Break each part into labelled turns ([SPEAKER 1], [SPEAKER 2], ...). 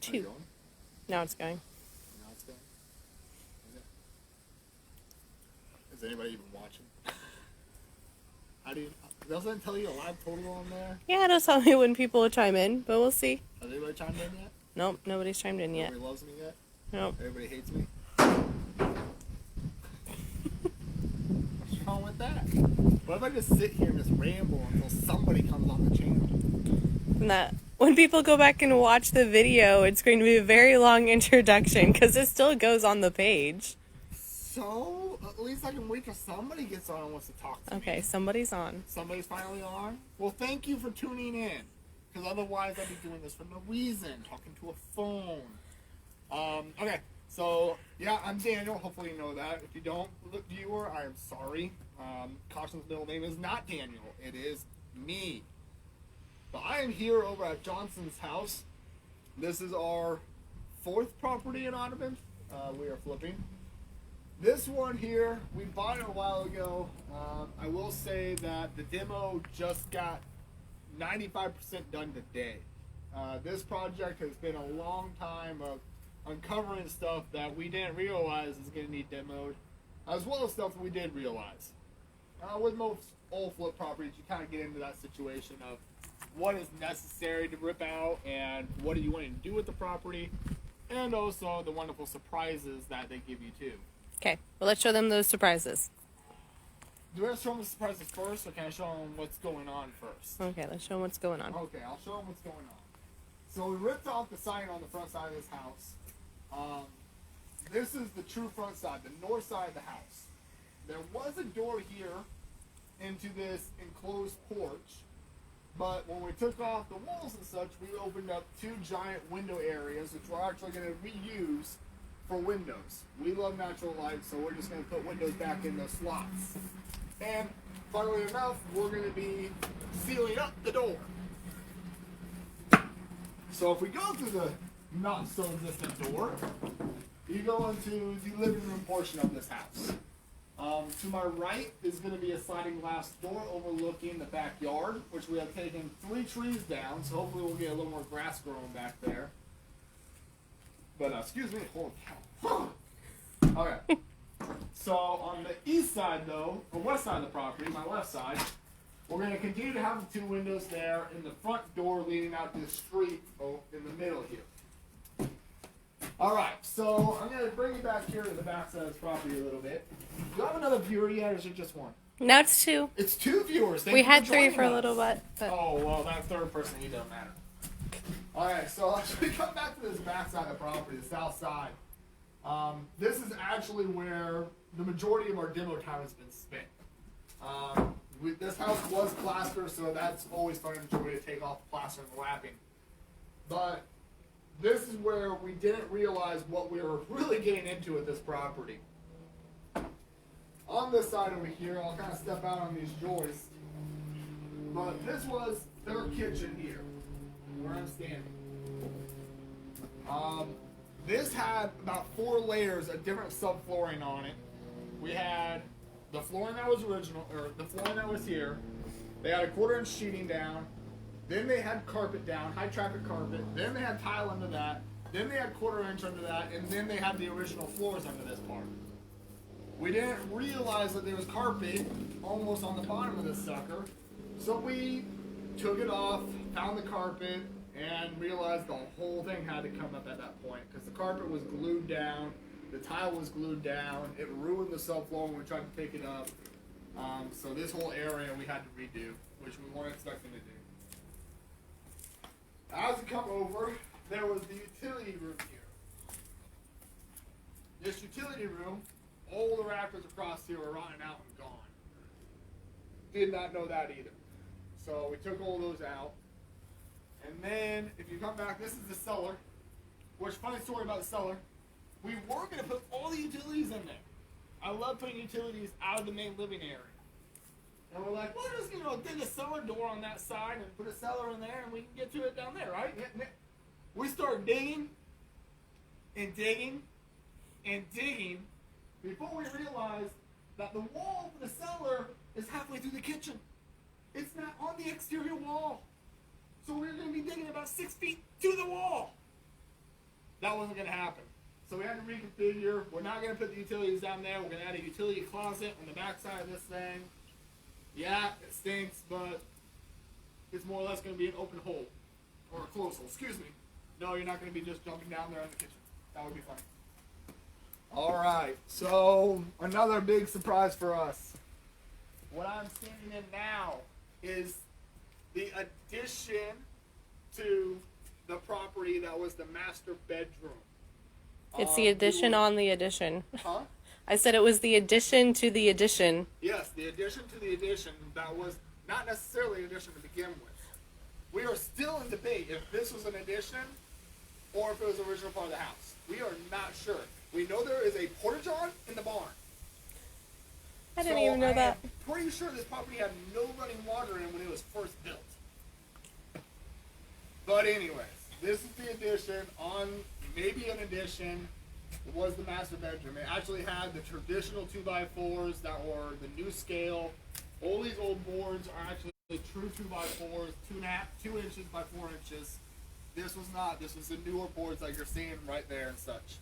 [SPEAKER 1] 2. Now it's going.
[SPEAKER 2] Now it's going. Is anybody even watching? How do you? Doesn't it tell you a live total on there?
[SPEAKER 1] Yeah, it'll tell me when people will chime in, but we'll see.
[SPEAKER 2] Has anybody chimed in yet?
[SPEAKER 1] Nope, nobody's chimed in yet.
[SPEAKER 2] Nobody loves me yet?
[SPEAKER 1] Nope.
[SPEAKER 2] Everybody hates me? What's wrong with that? What if I just sit here and just ramble until somebody comes on the channel?
[SPEAKER 1] And that when people go back and watch the video, it's going to be a very long introduction because it still goes on the page.
[SPEAKER 2] So, at least I can wait till somebody gets on and wants to talk to me.
[SPEAKER 1] Okay, somebody's on.
[SPEAKER 2] Somebody's finally on? Well, thank you for tuning in. Because otherwise I'd be doing this for no reason, talking to a phone. Okay, so, yeah, I'm Daniel. Hopefully you know that. If you don't, viewer, I am sorry. Kaushaun's middle name is not Daniel. It is me. But I am here over at Johnson's house. This is our 4th property in Audubon. We are flipping. This one here, we bought it a while ago. I will say that the demo just got 95% done today. This project has been a long time of uncovering stuff that we didn't realize is going to need demoed, as well as stuff we did realize. With most old flip properties, you kind of get into that situation of what is necessary to rip out and what do you want to do with the property, and also the wonderful surprises that they give you too.
[SPEAKER 1] Okay, well, let's show them those surprises.
[SPEAKER 2] Do I show them the surprises first, or can I show them what's going on first?
[SPEAKER 1] Okay, let's show them what's going on.
[SPEAKER 2] Okay, I'll show them what's going on. So we ripped off the sign on the front side of this house. This is the true front side, the north side of the house. There was a door here into this enclosed porch, but when we took off the walls and such, we opened up 2 giant window areas, which we're actually going to reuse for windows. We love natural light, so we're just going to put windows back in those slots. And funnily enough, we're going to be sealing up the door. So if we go through the not so existent door, you go into the living room portion of this house. To my right is going to be a sliding glass door overlooking the backyard, which we have taken 3 trees down, so hopefully we'll get a little more grass growing back there. But, excuse me, holy cow. Okay. So, on the east side, though, or west side of the property, my left side, we're going to continue to have the 2 windows there and the front door leading out to the street in the middle here. Alright, so I'm going to bring you back here to the back side of this property a little bit. Do you have another viewer yet, or is it just one?
[SPEAKER 1] Now it's 2.
[SPEAKER 2] It's 2 viewers.
[SPEAKER 1] We had 3 for a little bit. But...
[SPEAKER 2] Oh, well, that third person, he doesn't matter. Alright, so as we come back to this back side of the property, the south side, this is actually where the majority of our demo time has been spent. This house was plastered, so that's always fun and joy to take off the plaster and the lapping. But this is where we didn't realize what we were really getting into with this property. On this side over here, I'll kind of step out on these joists, but this was their kitchen here, where I'm standing. This had about 4 layers of different subflooring on it. We had the flooring that was original, or the flooring that was here. They had a 1/4-inch sheeting down. Then they had carpet down, high traffic carpet. Then they had tile under that. Then they had 1/4-inch under that, and then they had the original floors under this part. We didn't realize that there was carpet almost on the bottom of this sucker, so we took it off, found the carpet, and realized the whole thing had to come up at that point because the carpet was glued down, the tile was glued down, it ruined the subfloor when we tried to pick it up. So this whole area we had to redo, which we weren't expecting to do. As we come over, there was the utility room here. This utility room, all the rafters across here were rotting out and gone. Did not know that either. So we took all those out. And then, if you come back, this is the cellar. Which, funny story about the cellar, we were going to put all the utilities in there. I love putting utilities out of the main living area. And we're like, well, just, dig a cellar door on that side and put a cellar in there and we can get to it down there, right? We start digging and digging and digging before we realize that the wall for the cellar is halfway through the kitchen. It's not on the exterior wall. So we're going to be digging about 6 feet to the wall. that wasn't going to happen. So we had to reconfigure. We're not going to put the utilities down there. We're going to add a utility closet on the back side of this thing. Yeah, it stinks, but it's more or less going to be an open hole. Or a closed hole, excuse me. No, you're not going to be just jumping down there in the kitchen. That would be fun. Alright, so another big surprise for us. What I'm standing in now is the addition to the property that was the master bedroom.
[SPEAKER 1] It's the addition on the addition.
[SPEAKER 2] Huh?
[SPEAKER 1] I said it was the addition to the addition.
[SPEAKER 2] Yes, the addition to the addition that was not necessarily an addition to begin with. We are still in debate if this was an addition or if it was the original part of the house. We are not sure. We know there is a porta-john in the barn.
[SPEAKER 1] I didn't even know that.
[SPEAKER 2] I'm pretty sure this property had no running water in it when it was first built. But anyways, this is the addition on maybe an addition. It was the master bedroom. It actually had the traditional 2x4s that were the new scale. All these old boards are actually true 2x4s, 2 inches by 4 inches. This was not. This was the newer boards like you're seeing right there and such.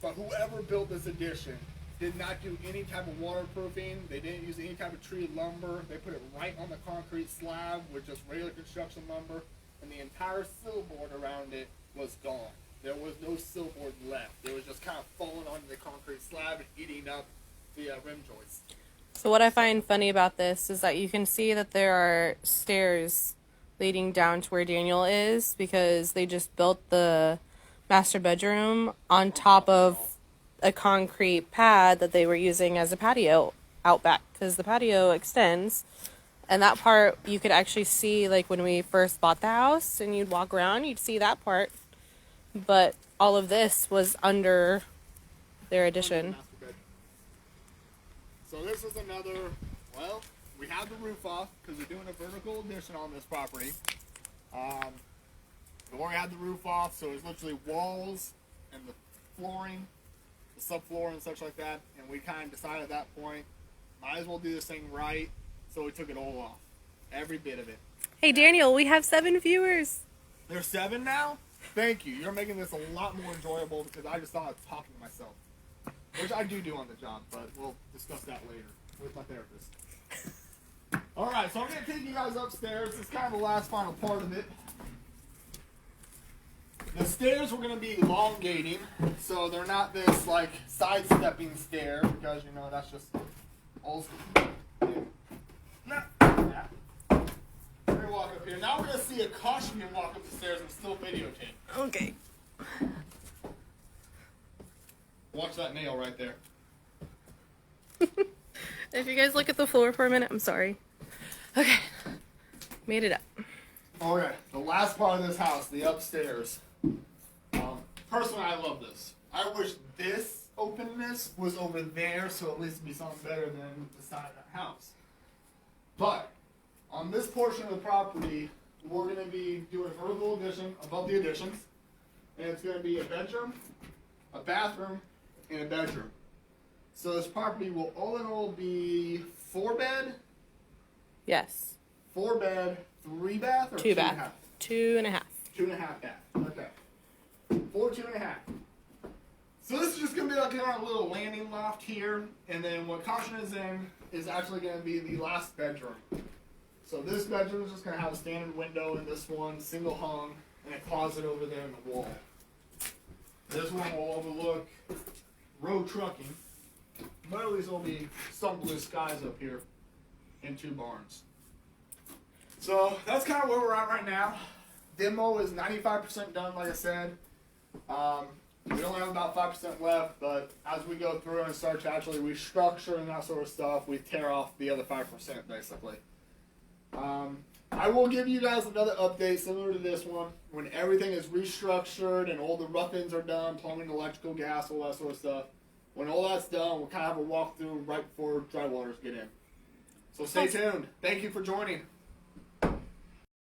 [SPEAKER 2] But whoever built this addition did not do any type of waterproofing. They didn't use any type of treated lumber. They put it right on the concrete slab with just regular construction lumber, and the entire sill board around it was gone. There was no sill board left. It was just kind of falling onto the concrete slab and eating up the rim joists.
[SPEAKER 1] So what I find funny about this is that you can see that there are stairs leading down to where Daniel is because they just built the master bedroom on top of a concrete pad that they were using as a patio out back because the patio extends, and that part you could actually see, like when we first bought the house and you'd walk around, you'd see that part, but all of this was under their addition.
[SPEAKER 2] So this is another, well, we have the roof off because we're doing a vertical addition on this property. We already had the roof off, so it's literally walls and the flooring, the subfloor and such like that, and we kind of decided at that point, might as well do this thing right, so we took it all off. Every bit of it.
[SPEAKER 1] Hey Daniel, we have 7 viewers.
[SPEAKER 2] There's 7 now? Thank you. You're making this a lot more enjoyable because I just thought I was talking to myself. Which I do on the job, but we'll discuss that later with my therapist. Alright, so I'm going to take you guys upstairs. This is kind of the last final part of it. The stairs we're going to be elongating, so they're not this like sidestepping stair, because you know that's just old school. Nah. Yeah. We're going to walk up here. Now we're going to see a caution walk up the stairs and still videotape.
[SPEAKER 1] Okay.
[SPEAKER 2] Watch that nail right there.
[SPEAKER 1] If you guys look at the floor for a minute, I'm sorry. Okay. Made it up.
[SPEAKER 2] Okay, the last part of this house, the upstairs. Personally, I love this. I wish this openness was over there, so at least it'd be something better than the side of the house. But on this portion of the property, we're going to be doing a vertical addition above the additions, and it's going to be a bedroom, a bathroom, and a bedroom. So this property will all in all be 4-bed,
[SPEAKER 1] Yes.
[SPEAKER 2] 4-bed, 3-bath, or
[SPEAKER 1] 2
[SPEAKER 2] 2.5?
[SPEAKER 1] bath. 2.5.
[SPEAKER 2] 2.5 bath. Okay. 4 2.5. So this is just gonna be like a little landing loft here, and then what Kaushaun is in is actually gonna be the last bedroom. So this bedroom is just gonna have a standard window in this one, single hung, and a closet over there in the wall. This one will overlook road trucking, but at least there'll be some blue skies up here and 2 barns. So that's kind of where we're at right now. Demo is 95% done, like I said. We only have about 5% left, but as we go through and start to actually restructure and that sort of stuff, we tear off the other 5% basically. I will give you guys another update similar to this one when everything is restructured and all the rough-ins are done, plumbing, electrical, gas, all that sort of stuff. When all that's done, we'll kind of have a walkthrough right before dry waters get in. So stay tuned. Thank you for joining.